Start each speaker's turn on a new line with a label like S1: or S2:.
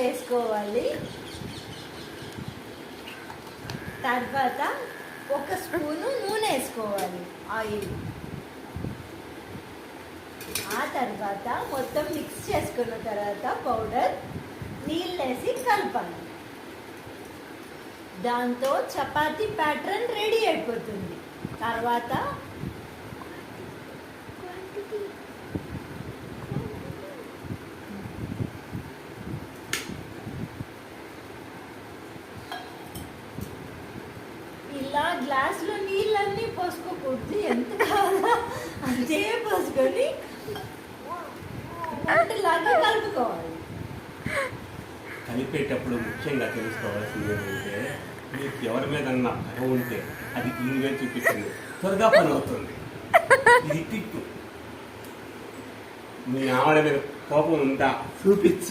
S1: వేసుకోవాలి. తర్వాత 1 స్పూను నూనె వేసుకోవాలి, ఆయిల్. ఆ తర్వాత మొత్తం మిక్స్ చేసుకున్న తర్వాత పౌడర్ నీళ్ళు వేసి కలపాలి. దాంతో చపాతీ ప్యాటర్న్ రెడీ అయిపోతుంది. తర్వాత ఇలా గ్లాసులో నీళ్ళన్నీ పోసుకోకూడదు, ఎంత కావాలో అంతే పోసుకొని లాగా కలుపుకోవాలి.
S2: కలిపేటప్పుడు ముఖ్యంగా తెలుసుకోవాల్సింది ఏంటంటే, మీకు ఎవరి మీద భయం ఉంటే అది క్లీన్గా చూపించండి, త్వరగా పని అవుతుంది. ఇది టిప్. మీ ఆవిడ మీద కోపం ఉందా చూపించు.